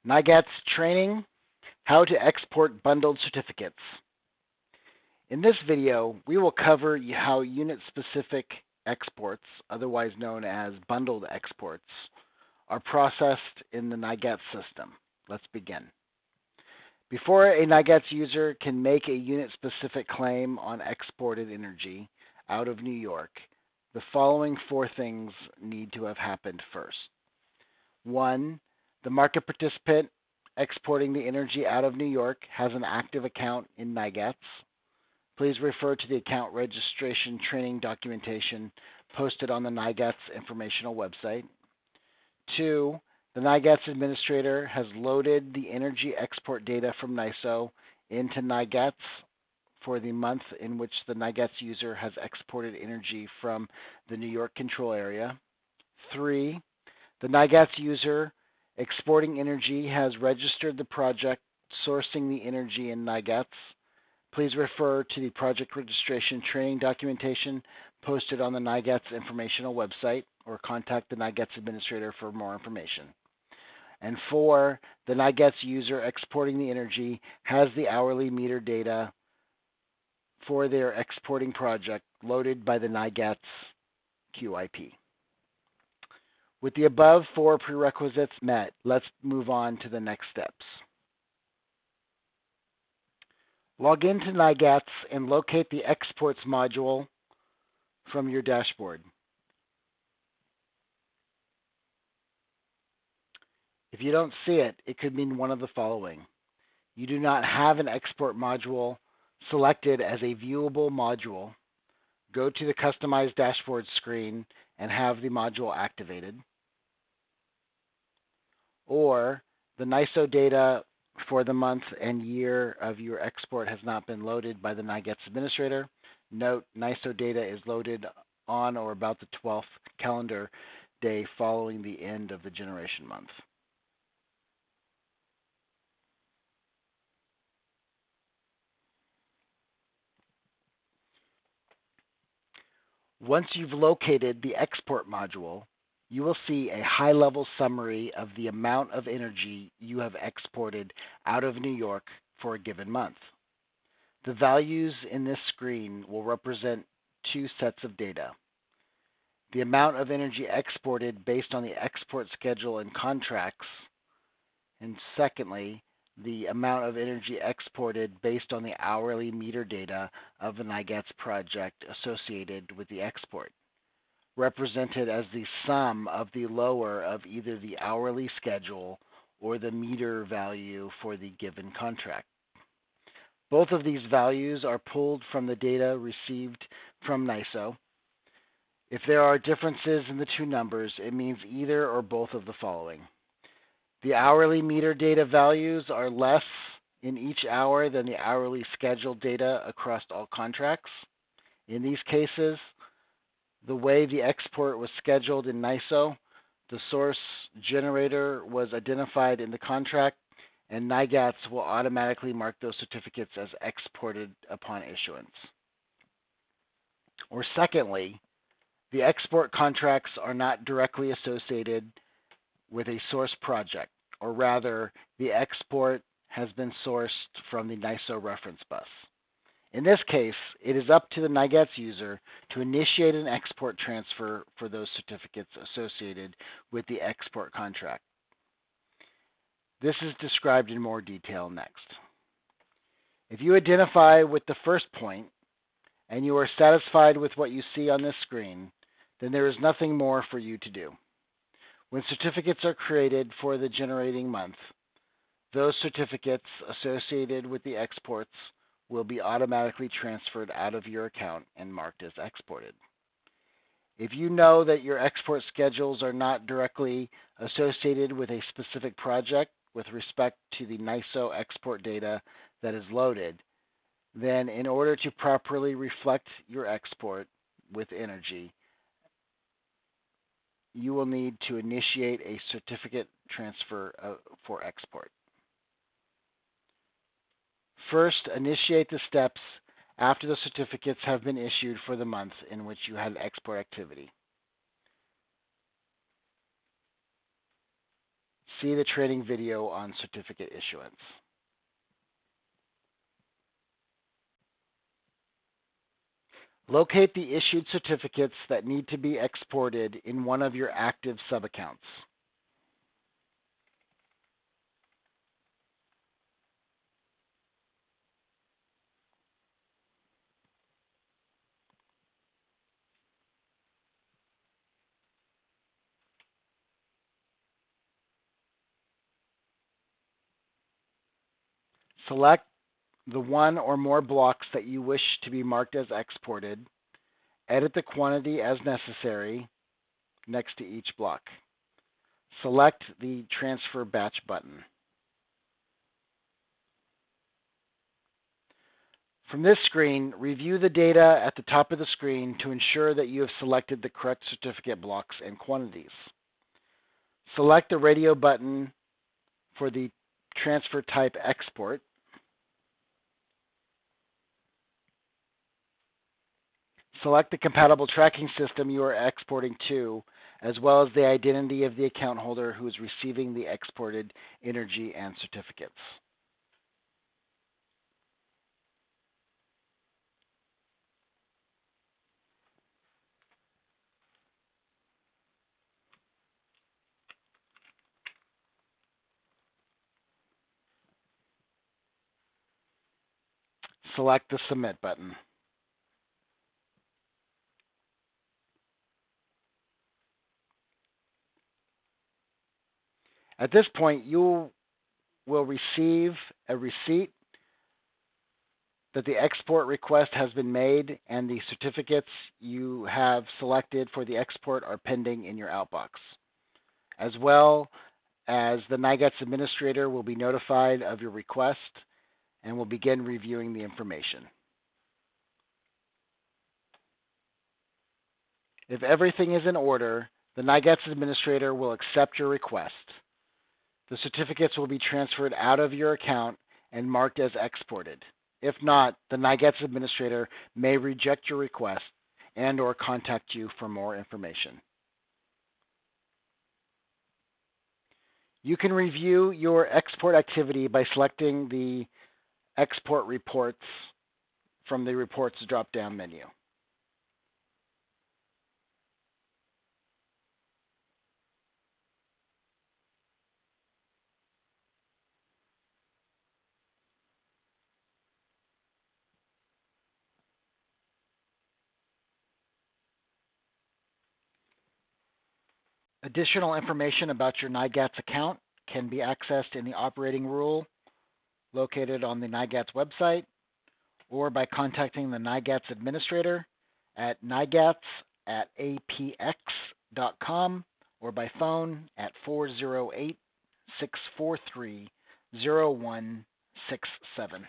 NYGATS training, how to export bundled certificates. In this video, we will cover how unit-specific exports, otherwise known as bundled exports, are processed in the NYGATS system. Let's begin. Before a NYGATS user can make a unit-specific claim on exported energy out of New York, the following four things need to have happened first. 1. The market participant exporting the energy out of New York has an active account in NYGATS. Please refer to the account registration training documentation posted on the NYGATS informational website. 2. The NYGATS administrator has loaded the energy export data from NYSO into NYGATS for the month in which the NYGATS user has exported energy from the New York control area. 3. The NYGATS user exporting energy has registered the project sourcing the energy in NYGATS. Please refer to the project registration training documentation posted on the NYGATS informational website or contact the NYGATS administrator for more information. And 4, the NYGATS user exporting the energy has the hourly meter data for their exporting project loaded by the NYGATS QIP. With the above 4 prerequisites met, let's move on to the next steps. Log into NYGATS and locate the Exports module from your dashboard. If you don't see it, it could mean one of the following. You do not have an export module selected as a viewable module. Go to the Customize Dashboard screen and have the module activated. Or the NYSO data for the month and year of your export has not been loaded by the NYGATS administrator. Note, NYSO data is loaded on or about the 12th calendar day following the end of the generation month. Once you've located the export module, you will see a high-level summary of the amount of energy you have exported out of New York for a given month. The values in this screen will represent 2 sets of data. The amount of energy exported based on the export schedule and contracts, and secondly, the amount of energy exported based on the hourly meter data of the NYGATS project associated with the export, represented as the sum of the lower of either the hourly schedule or the meter value for the given contract. Both of these values are pulled from the data received from NYSO. If there are differences in the 2 numbers, it means either or both of the following. The hourly meter data values are less in each hour than the hourly scheduled data across all contracts. In these cases, the way the export was scheduled in NYSO, the source generator was identified in the contract, and NYGATS will automatically mark those certificates as exported upon issuance. Or secondly, the export contracts are not directly associated with a source project, or rather, the export has been sourced from the NYSO reference bus. In this case, it is up to the NYGATS user to initiate an export transfer for those certificates associated with the export contract. This is described in more detail next. If you identify with the first point and you are satisfied with what you see on this screen, then there is nothing more for you to do. When certificates are created for the generating month, those certificates associated with the exports will be automatically transferred out of your account and marked as exported. If you know that your export schedules are not directly associated with a specific project with respect to the NYSO export data that is loaded, then in order to properly reflect your export with energy, you will need to initiate a certificate transfer for export. First, initiate the steps after the certificates have been issued for the month in which you had export activity. See the training video on certificate issuance. Locate the issued certificates that need to be exported in one of your active subaccounts. Select the one or more blocks that you wish to be marked as exported. Edit the quantity as necessary next to each block. Select the Transfer Batch button. From this screen, review the data at the top of the screen to ensure that you have selected the correct certificate blocks and quantities. Select the radio button for the transfer type export. Select the compatible tracking system you are exporting to, as well as the identity of the account holder who is receiving the exported energy and certificates. Select the Submit button. At this point, you will receive a receipt that the export request has been made and the certificates you have selected for the export are pending in your outbox. As well as the NYGATS administrator will be notified of your request and will begin reviewing the information. If everything is in order, the NYGATS administrator will accept your request. The certificates will be transferred out of your account and marked as exported. If not, the NYGATS administrator may reject your request and/or contact you for more information. You can review your export activity by selecting the Export Reports from the Reports drop-down menu. Additional information about your NYGATS account can be accessed in the operating rule located on the NYGATS website or by contacting the NYGATS administrator at nygats@apx.com or by phone at 408-643-0167.